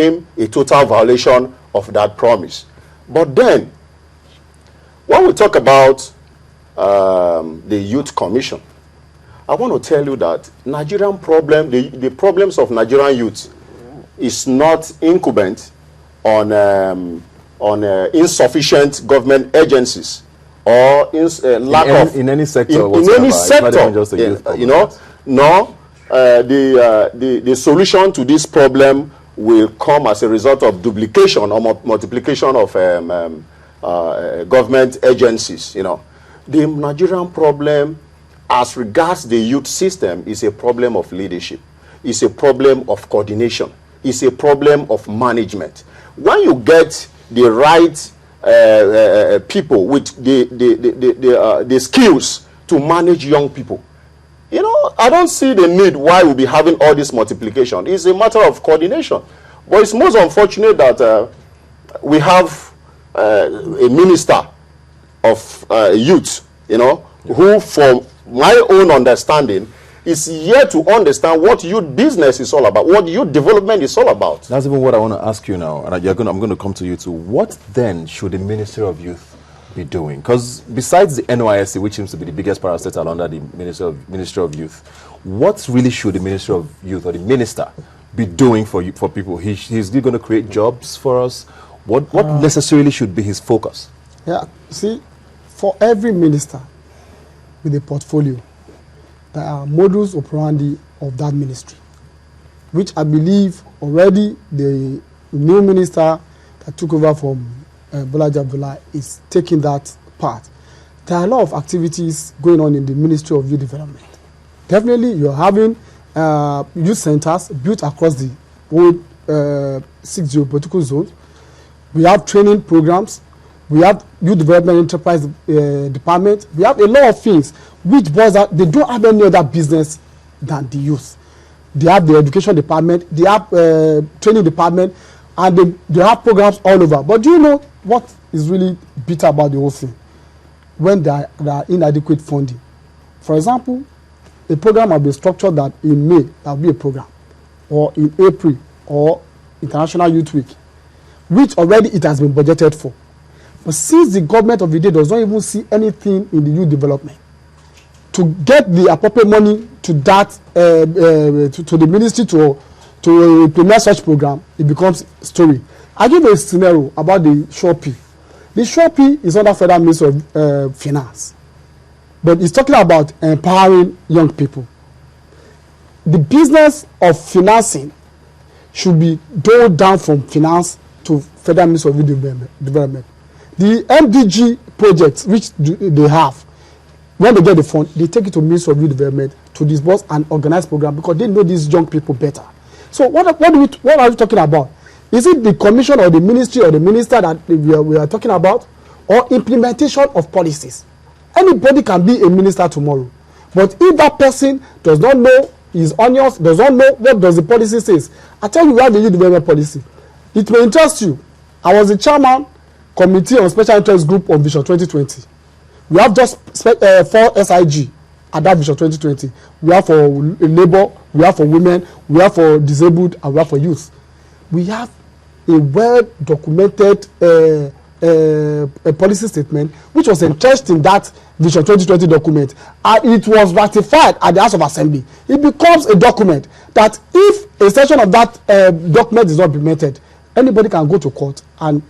became a total violation of that promise. But then, when we talk about the Youth Commission, I want to tell you that Nigerian problem, the problems of Nigerian youth is not incumbent on insufficient government agencies or lack in any sector. In any sector, you know, no. The solution to this problem will come as a result of duplication or multiplication of government agencies. You know, the Nigerian problem, as regards the youth system, is a problem of leadership. It's a problem of coordination. It's a problem of management. When you get the right people with the skills to manage young people, you know, I don't see the need why we'll be having all this multiplication. It's a matter of coordination. But it's most unfortunate that we have a minister of youth, you know, who, from my own understanding, is yet to understand what youth business is all about, what youth development is all about. That's even what I want to ask you now, and I'm going to come to you too. What then should the Ministry of Youth be doing? Because besides the NYSC, which seems to be the biggest parastatal under the Ministry of Youth, what really should the Ministry of Youth or the minister be doing for people? He's going to create jobs for us. What necessarily should be his focus? Yeah, see, for every minister with a portfolio, there are modus operandi of that ministry, which I believe already the new minister that took over from Bolaji Abdullah is taking that part. There are a lot of activities going on in the Ministry of Youth Development. Definitely, you're having youth centers built across the whole 6 geopolitical zones. We have training programs. We have youth development enterprise department. We have a lot of things which boys are, they don't have any other business than the youth. They have the education department, they have training department, and they have programs all over. But do you know what is really bitter about the whole thing? When there are inadequate funding. For example, a program will be structured that in May there will be a program, or in April, or International Youth Week, which already it has been budgeted for. But since the government of the day does not even see anything in the youth development, to get the appropriate money to that to the ministry to implement such program, it becomes story. I give a scenario about the Shopee. The Shopee is under Federal Ministry of Finance, but it's talking about empowering young people. The business of financing should be doled down from finance to Federal Ministry of Development. The MDG projects which they have, when they get the fund, they take it to Ministry of Youth Development to disburse and organize program because they know these young people better. So what are we talking about? Is it the commission or the ministry or the minister that we are talking about, or implementation of policies? Anybody can be a minister tomorrow, but if that person does not know his onions, does not know what does the policy says, I tell you, we have the youth development policy. It may interest you. I was the chairman committee on special interest group on Vision 2020. We have just 4 SIG at that Vision 2020. We have for labor, we have for women, we have for disabled, and we have for youth. We have a well-documented a policy statement which was entrenched in that Vision 2020 document, and it was ratified at the House of Assembly. It becomes a document that if a section of that document is not implemented, anybody can go to court and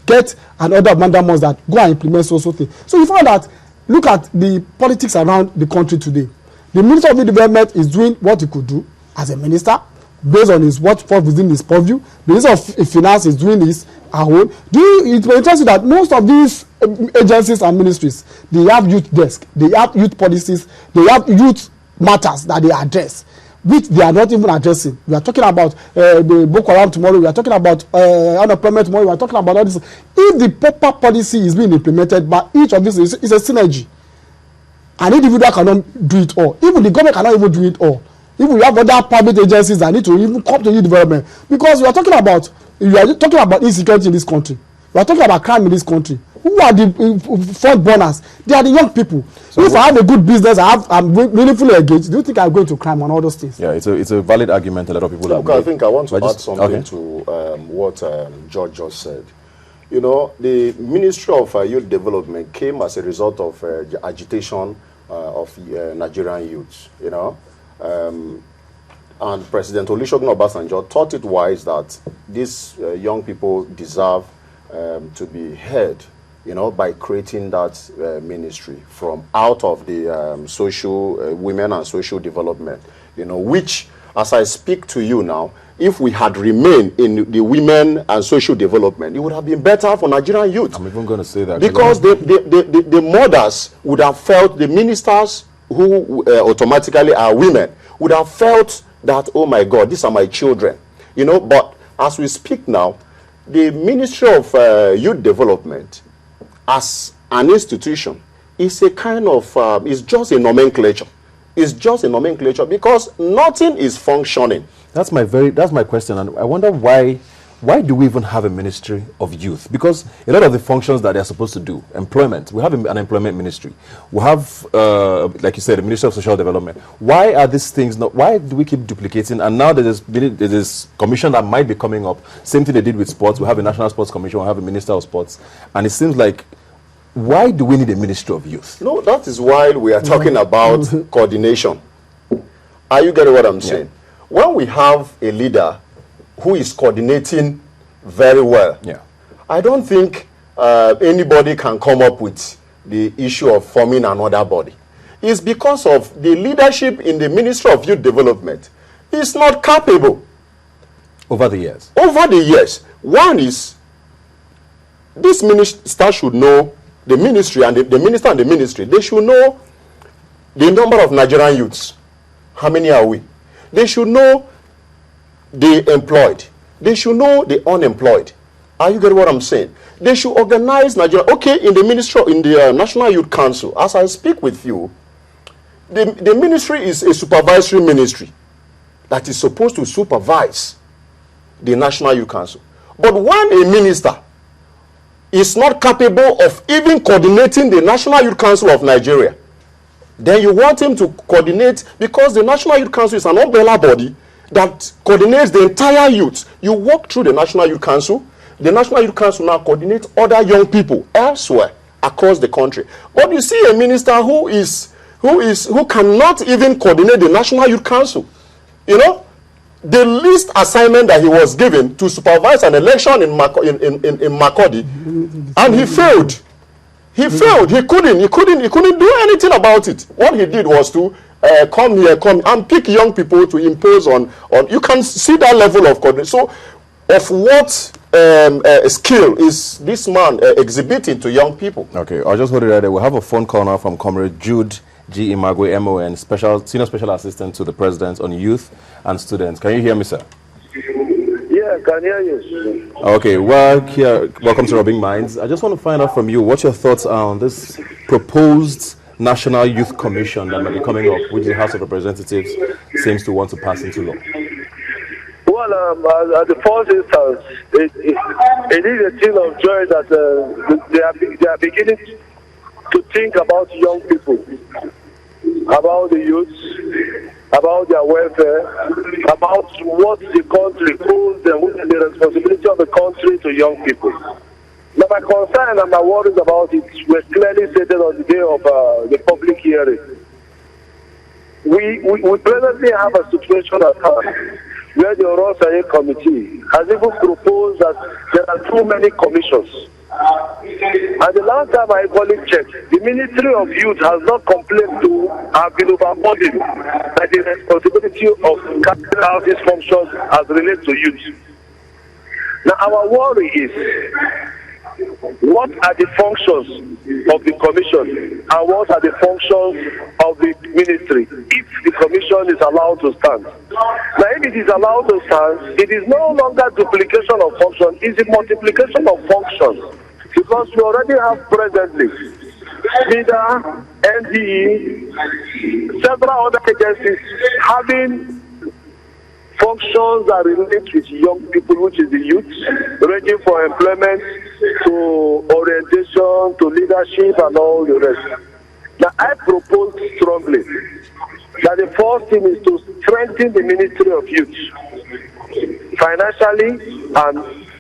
get an order of mandamus that go and implement so thing. So you find that, look at the politics around the country today. The Minister of Development is doing what he could do as a minister based on his what falls within his purview. The Minister of Finance is doing this at home. It will interest you that most of these agencies and ministries, they have youth desk, they have youth policies, they have youth matters that they address, which they are not even addressing. We are talking about the Boko Haram tomorrow. We are talking about unemployment tomorrow. We are talking about all this. If the proper policy is being implemented by each of these, it's a synergy. An individual cannot do it all. Even the government cannot even do it all. Even we have other private agencies that need to even come to youth development, because you are talking about insecurity in this country. We are talking about crime in this country. who are the front burners? They are the young people. So if I have a good business, I'm meaningfully engaged, do you think I'm going to crime on all those things? Yeah, it's a valid argument a lot of people have made. I think I want to add something to what George just said. You know, the Ministry of Youth Development came as a result of the agitation of Nigerian youths, you know. And President Olusegun Obasanjo thought it wise that these young people deserve to be heard, you know, by creating that ministry from out of the social women and social development, you know, which, as I speak to you now, if we had remained in the women and social development, it would have been better for Nigerian youth. I'm even going to say that. Because the mothers would have felt, the ministers who automatically are women, would have felt that, oh my God, these are my children. You know, but as we speak now, the Ministry of Youth Development, as an institution, is a kind of, is just a nomenclature. It's just a nomenclature because nothing is functioning. That's my question, and I wonder why do we even have a Ministry of Youth? Because a lot of the functions that they're supposed to do, employment, we have an employment ministry. We have, like you said, the Ministry of Social Development. Why are these things not, why do we keep duplicating? And now there's this commission that might be coming up. Same thing they did with sports. We have a National Sports Commission, we have a Minister of Sports. And it seems like, why do we need a Ministry of Youth? No, that is why we are talking about coordination. Are you getting what I'm saying? When we have a leader who is coordinating very well, I don't think anybody can come up with the issue of forming another body. It's because of the leadership in the Ministry of Youth Development is not capable. Over the years? Over the years. One is, this minister should know, the ministry and the minister and the ministry, they should know the number of Nigerian youths. How many are we? They should know the employed. They should know the unemployed. Are you getting what I'm saying? They should organize Nigeria. Okay, in the ministry, in the National Youth Council, as I speak with you, the ministry is a supervisory ministry that is supposed to supervise the National Youth Council. But when a minister is not capable of even coordinating the National Youth Council of Nigeria, then you want him to coordinate, because the National Youth Council is an umbrella body that coordinates the entire youth. You walk through the National Youth Council. The National Youth Council now coordinates other young people elsewhere across the country. But you see a minister who cannot even coordinate the National Youth Council. You know, the least assignment that he was given to supervise an election in Makurdi, and he failed. He failed. He couldn't do anything about it. What he did was to come and pick young people to impose on. You can see that level of coordination. So, of what skill is this man exhibiting to young people? Okay, I'll just hold it right there. We'll have a phone call now from Comrade Jude G. Imagwe, MON, Senior Special Assistant to the President on Youth and Students. Can you hear me, sir? Yeah, I can hear you. Okay, well, here, welcome to Rubbing Minds. I just want to find out from you what your thoughts are on this proposed National Youth Commission that might be coming up, which the House of Representatives seems to want to pass into law. Well, at the first instance, it is a thing of joy that they are beginning to think about young people, about the youth, about their welfare, about what the country owes them, what is the responsibility of the country to young people. Now, my concern and my worries about it were clearly stated on the day of the public hearing. We presently have a situation at hand where the Oronsaye Committee has even proposed that there are too many commissions. And the last time I equally checked, the Ministry of Youth has not complained to have been overburdened by the responsibility of carrying out these functions as relates to youth. Now, our worry is, what are the functions of the commission and what are the functions of the ministry if the commission is allowed to stand? Now, if it is allowed to stand, it is no longer duplication of functions, it is a multiplication of functions, because we already have presently NIDA, NDE, several other agencies having functions that relate with young people, which is the youth, ranging from employment to orientation leadership and all the rest. Now, I propose strongly that the first thing is to strengthen the Ministry of Youth financially and